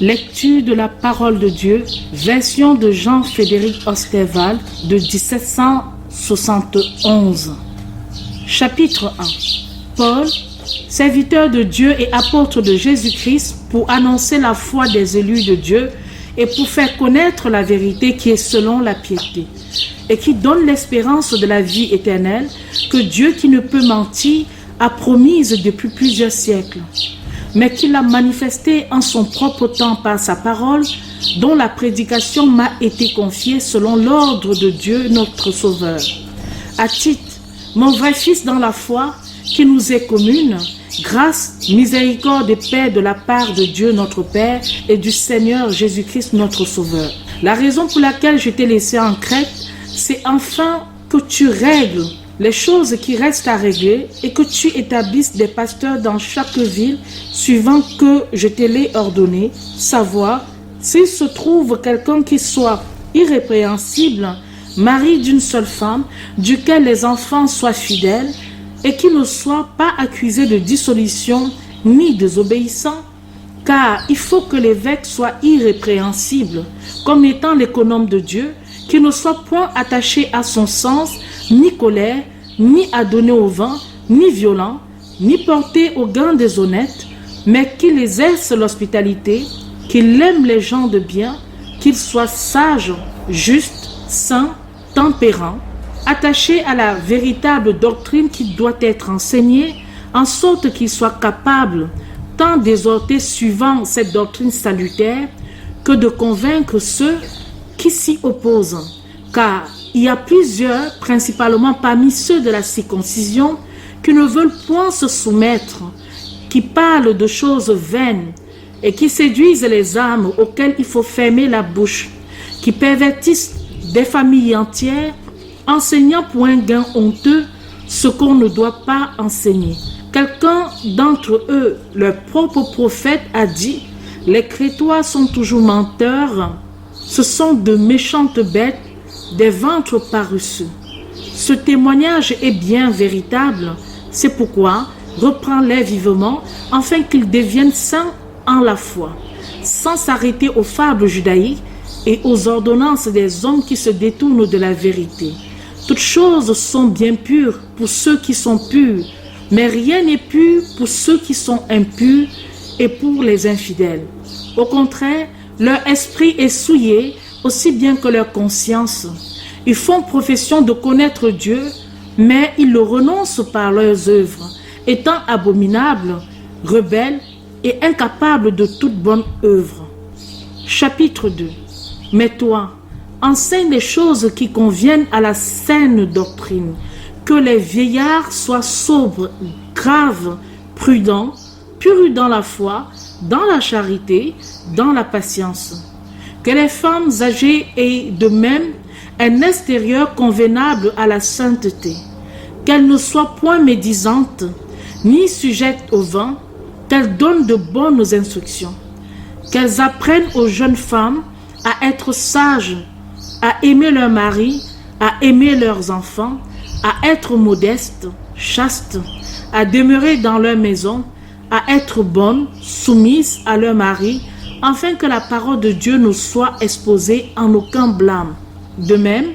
Lecture de la parole de Dieu, version de Jean-Frédéric Osterwald de 1771. Chapitre 1. Paul, serviteur de Dieu et apôtre de Jésus-Christ, pour annoncer la foi des élus de Dieu et pour faire connaître la vérité qui est selon la piété et qui donne l'espérance de la vie éternelle que Dieu qui ne peut mentir a promise depuis plusieurs siècles, mais qu'il a manifesté en son propre temps par sa parole, dont la prédication m'a été confiée selon l'ordre de Dieu notre Sauveur. À Tite, mon vrai fils dans la foi, qui nous est commune, grâce, miséricorde et paix de la part de Dieu notre Père et du Seigneur Jésus-Christ notre Sauveur. La raison pour laquelle je t'ai laissé en Crète, c'est enfin que tu règles les choses qui restent à régler et que tu établisses des pasteurs dans chaque ville, suivant que je te l'ai ordonné, savoir s'il se trouve quelqu'un qui soit irrépréhensible, mari d'une seule femme, duquel les enfants soient fidèles, et qui ne soit pas accusé de dissolution ni désobéissant, car il faut que l'évêque soit irrépréhensible, comme étant l'économe de Dieu, qui ne soit point attaché à son sens, ni colère, ni à donner au vent, ni violent, ni porté aux gains des honnêtes, mais qu'il exerce l'hospitalité, qu'il aime les gens de bien, qu'il soit sage, juste, saint, tempérant, attaché à la véritable doctrine qui doit être enseignée, en sorte qu'il soit capable tant d'exhorter suivant cette doctrine salutaire que de convaincre ceux qui s'y opposent. Car il y a plusieurs, principalement parmi ceux de la circoncision, qui ne veulent point se soumettre, qui parlent de choses vaines et qui séduisent les âmes auxquelles il faut fermer la bouche, qui pervertissent des familles entières, enseignant pour un gain honteux ce qu'on ne doit pas enseigner. Quelqu'un d'entre eux, leur propre prophète, a dit « Les Crétois sont toujours menteurs, ce sont de méchantes bêtes, des ventres paresseux. » Ce témoignage est bien véritable, c'est pourquoi reprends-les vivement, afin qu'ils deviennent saints en la foi, sans s'arrêter aux fables judaïques et aux ordonnances des hommes qui se détournent de la vérité. Toutes choses sont bien pures pour ceux qui sont purs, mais rien n'est pur pour ceux qui sont impurs et pour les infidèles. Au contraire, leur esprit est souillé aussi bien que leur conscience. Ils font profession de connaître Dieu, mais ils le renoncent par leurs œuvres, étant abominables, rebelles et incapables de toute bonne œuvre. Chapitre 2. Mais toi, enseigne les choses qui conviennent à la saine doctrine, que les vieillards soient sobres, graves, prudents, purs dans la foi, dans la charité, dans la patience. Que les femmes âgées aient de même un extérieur convenable à la sainteté, qu'elles ne soient point médisantes, ni sujettes au vent, qu'elles donnent de bonnes instructions, qu'elles apprennent aux jeunes femmes à être sages, à aimer leur mari, à aimer leurs enfants, à être modestes, chastes, à demeurer dans leur maison, à être bonnes, soumises à leur mari, afin que la parole de Dieu ne soit exposée en aucun blâme. De même,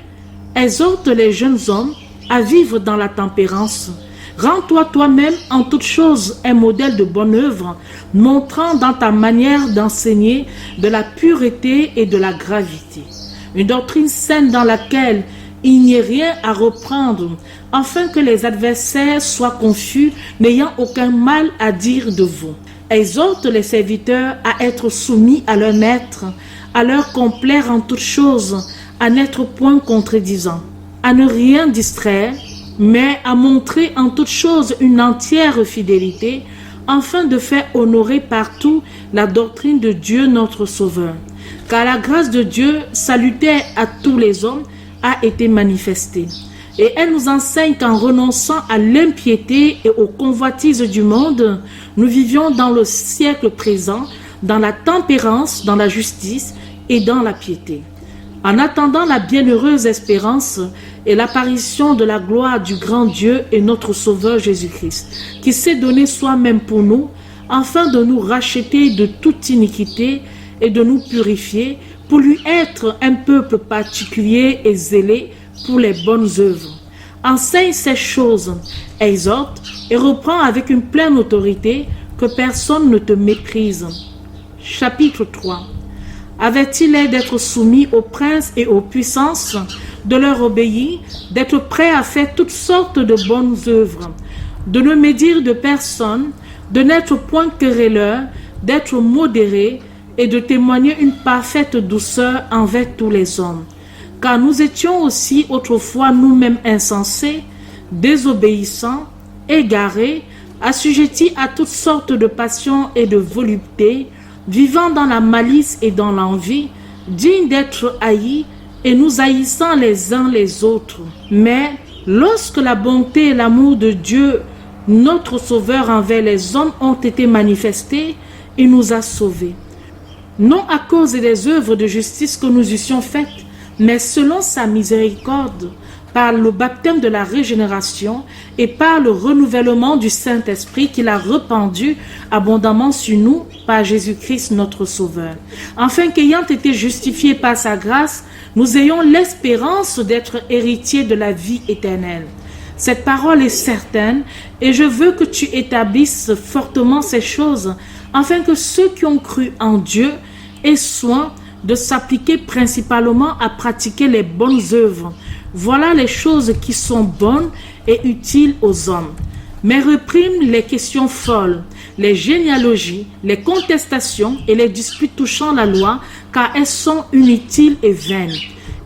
exhorte les jeunes hommes à vivre dans la tempérance. Rends-toi toi-même en toutes choses un modèle de bonne œuvre, montrant dans ta manière d'enseigner de la pureté et de la gravité. Une doctrine saine dans laquelle il n'y ait rien à reprendre, afin que les adversaires soient confus, n'ayant aucun mal à dire de vous. Exhorte les serviteurs à être soumis à leur maître, à leur complaire en toutes choses, à n'être point contredisant, à ne rien distraire, mais à montrer en toutes choses une entière fidélité, afin de faire honorer partout la doctrine de Dieu notre Sauveur. Car la grâce de Dieu, salutaire à tous les hommes, a été manifestée. Et elle nous enseigne qu'en renonçant à l'impiété et aux convoitises du monde, nous vivions dans le siècle présent, dans la tempérance, dans la justice et dans la piété. En attendant la bienheureuse espérance et l'apparition de la gloire du grand Dieu et notre Sauveur Jésus-Christ, qui s'est donné soi-même pour nous, afin de nous racheter de toute iniquité et de nous purifier pour lui être un peuple particulier et zélé pour les bonnes œuvres. Enseigne ces choses, exhorte et reprend avec une pleine autorité, que personne ne te méprise. Chapitre 3. Avertis-les d'être soumis aux princes et aux puissances, de leur obéir, d'être prêts à faire toutes sortes de bonnes œuvres, de ne médire de personne, de n'être point querelleur, d'être modéré et de témoigner une parfaite douceur envers tous les hommes. Car nous étions aussi autrefois nous-mêmes insensés, désobéissants, égarés, assujettis à toutes sortes de passions et de voluptés, vivant dans la malice et dans l'envie, dignes d'être haïs et nous haïssant les uns les autres. Mais lorsque la bonté et l'amour de Dieu, notre Sauveur envers les hommes, ont été manifestés, il nous a sauvés. Non à cause des œuvres de justice que nous eussions faites, mais selon sa miséricorde, par le baptême de la régénération et par le renouvellement du Saint-Esprit qu'il a répandu abondamment sur nous par Jésus-Christ notre Sauveur, afin qu'ayant été justifiés par sa grâce, nous ayons l'espérance d'être héritiers de la vie éternelle. Cette parole est certaine et je veux que tu établisses fortement ces choses, afin que ceux qui ont cru en Dieu aient soin de s'appliquer principalement à pratiquer les bonnes œuvres. Voilà les choses qui sont bonnes et utiles aux hommes. Mais réprime les questions folles, les généalogies, les contestations et les disputes touchant la loi, car elles sont inutiles et vaines.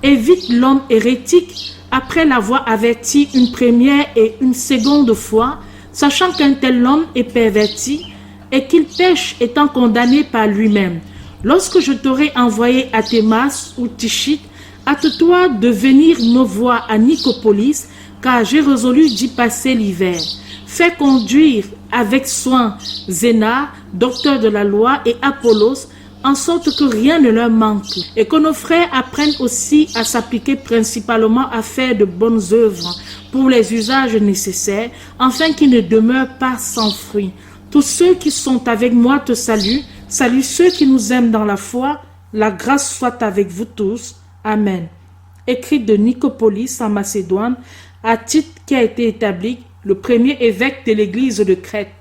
Évite l'homme hérétique après l'avoir averti une première et une seconde fois, sachant qu'un tel homme est perverti et qu'il pêche étant condamné par lui-même. Lorsque je t'aurai envoyé à Thémas ou Tichite, hâte-toi de venir me voir à Nicopolis, car j'ai résolu d'y passer l'hiver. Fais conduire avec soin Zéna, docteur de la loi, et Apollos, en sorte que rien ne leur manque, et que nos frères apprennent aussi à s'appliquer principalement à faire de bonnes œuvres pour les usages nécessaires, afin qu'ils ne demeurent pas sans fruit. Tous ceux qui sont avec moi te saluent. Salue ceux qui nous aiment dans la foi. La grâce soit avec vous tous. Amen. Écrit de Nicopolis en Macédoine, à titre qui a été établi le premier évêque de l'église de Crète.